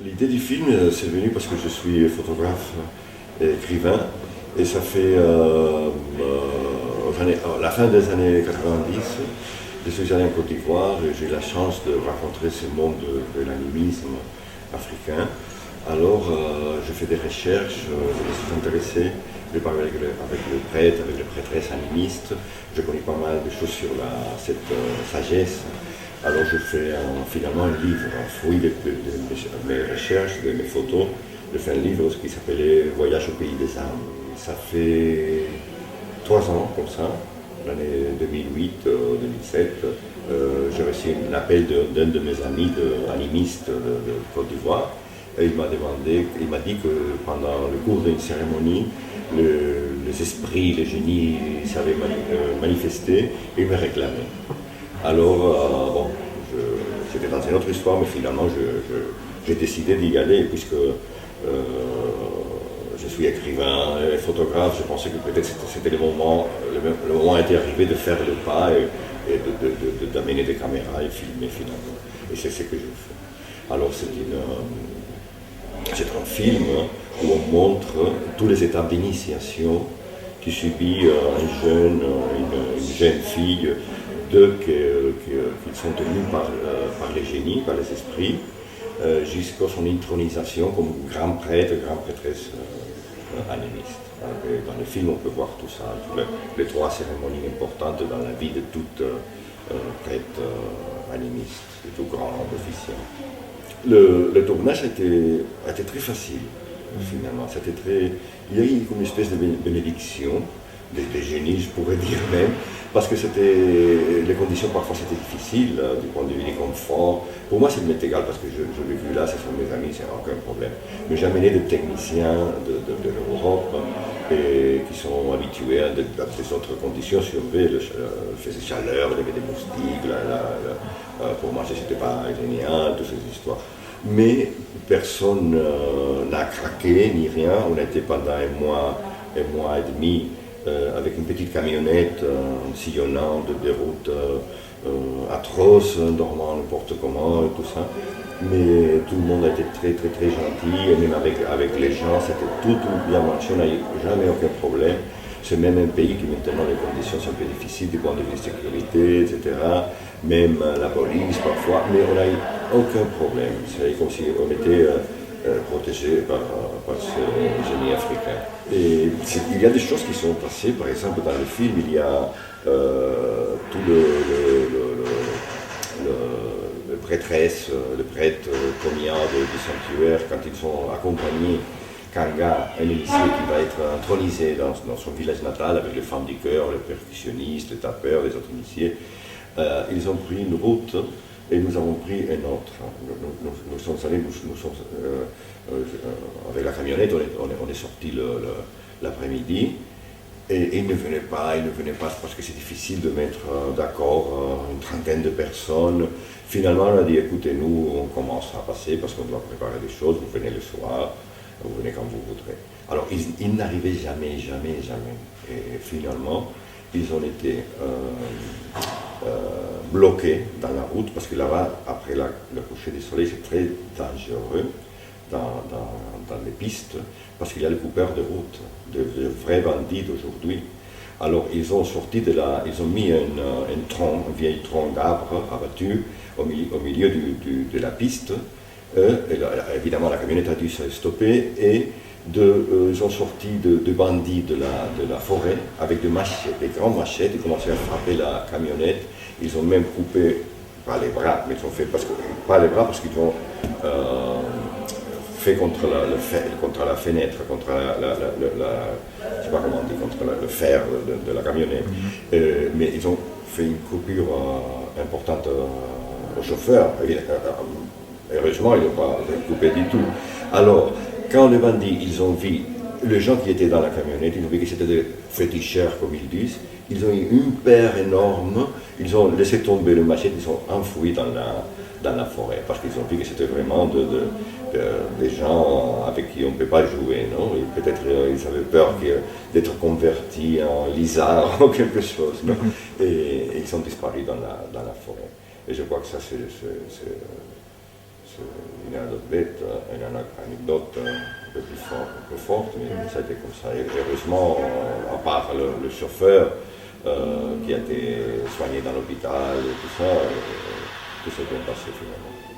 L'idée du film, c'est venu parce que je suis photographe et écrivain, et ça fait la fin des années 90, je suis allé en Côte d'Ivoire et j'ai eu la chance de rencontrer ce monde de l'animisme africain. Alors, je fais des recherches, je me suis intéressé, je parle avec le prêtre, avec les prêtresses animistes, je connais pas mal de choses sur cette sagesse. Alors je fais finalement un livre, un fruit de mes recherches, de mes photos. Je fais un livre qui s'appelait Voyage au pays des âmes. Ça fait 3 ans comme ça, l'année 2008-2007. J'ai reçu un appel d'un de mes amis animistes de Côte d'Ivoire. Et il m'a dit que pendant le cours d'une cérémonie, les esprits, les génies s'avaient manifesté et il me réclamaient. Alors, c'était dans une autre histoire, mais finalement, j'ai décidé d'y aller, puisque je suis écrivain et photographe. Je pensais que peut-être c'était le moment était arrivé de faire le pas et d'amener des caméras et filmer finalement. Et c'est ce que je fais. Alors, c'est un film où on montre toutes les étapes d'initiation qui subit une jeune fille qui sont tenus par les génies, par les esprits, jusqu'à son intronisation comme grand prêtre, grande prêtresse animiste. Dans le film, on peut voir tout ça, les 3 cérémonies importantes dans la vie de toute prêtre animiste, de tout grand officiel. Le tournage a été très facile, finalement. Il y a eu comme une espèce de bénédiction, des génies, je pourrais dire même, parce que les conditions parfois c'était difficile, du point de vue du confort. Pour moi, c'est m'est égal, parce que je l'ai vu là, ce sont mes amis, c'est aucun problème. Mais j'ai amené des techniciens de l'Europe qui sont habitués à des autres conditions. Si on veut, il faisait chaleur, il y avait des moustiques, pour manger, c'était pas génial, toutes ces histoires. Mais personne n'a craqué, ni rien. On était pendant un mois et demi avec une petite camionnette sillonnant des routes atroces, dormant n'importe comment et tout ça. Mais tout le monde a été très très très gentil, et même avec les gens, c'était tout bien marché, on n'a eu jamais aucun problème. C'est même un pays qui maintenant les conditions sont un peu difficiles du point de vue de sécurité, etc. Même la police parfois, mais on n'a eu aucun problème. C'est comme si on était protégé par ce génie africain. Et il y a des choses qui sont passées, par exemple dans le film, il y a tout le prêtre cognat du sanctuaire, quand ils sont accompagnés, Kanga, un initié qui va être intronisé dans son village natal avec les femmes du chœur, les percussionnistes, les tapeurs, les autres initiés. Ils ont pris une route et nous avons pris une autre. Nous sommes allés, avec la camionnette, on est sorti l'après-midi, et ils ne venaient pas parce que c'est difficile de mettre d'accord une trentaine de personnes. Finalement, on a dit, écoutez, nous, on commence à passer parce qu'on doit préparer des choses, vous venez le soir, vous venez quand vous voudrez. Alors, ils n'arrivaient jamais. Et finalement, ils ont été bloqués dans la route, parce que là-bas, après le coucher du soleil, c'est très dangereux dans les pistes, parce qu'il y a les coupeurs de route, de vrais bandits d'aujourd'hui. Alors, ils ont sorti ils ont mis un vieil tronc d'arbre abattu au milieu de la piste. Évidemment, la camionnette a dû se stopper, et ils ont sorti de bandits de la forêt avec des grandes machettes. Ils commençaient à frapper la camionnette. Ils ont même coupé, pas les bras, mais ils ont fait pas les bras parce qu'ils ont fait contre la fenêtre, contre je sais pas comment on dit, contre le fer de la camionnette. Mais ils ont fait une coupure importante au chauffeur. Heureusement, ils n'ont pas coupé du tout. Alors, quand les bandits, ils ont vu les gens qui étaient dans la camionnette, ils ont vu que c'était des féticheurs, comme ils disent. Ils ont eu une paire énorme, ils ont laissé tomber le machette, ils sont enfouis dans la forêt, parce qu'ils ont vu que c'était vraiment des gens avec qui on ne peut pas jouer, non? Et peut-être ils avaient peur d'être convertis en lizards ou quelque chose, non? Et ils sont disparus dans la forêt. Et je crois que ça, d'autres bêtes. Il y en a une anecdote un peu plus forte, mais ça a été comme ça. Et heureusement, à part le chauffeur qui a été soigné dans l'hôpital et tout ça, tout s'est bien passé finalement.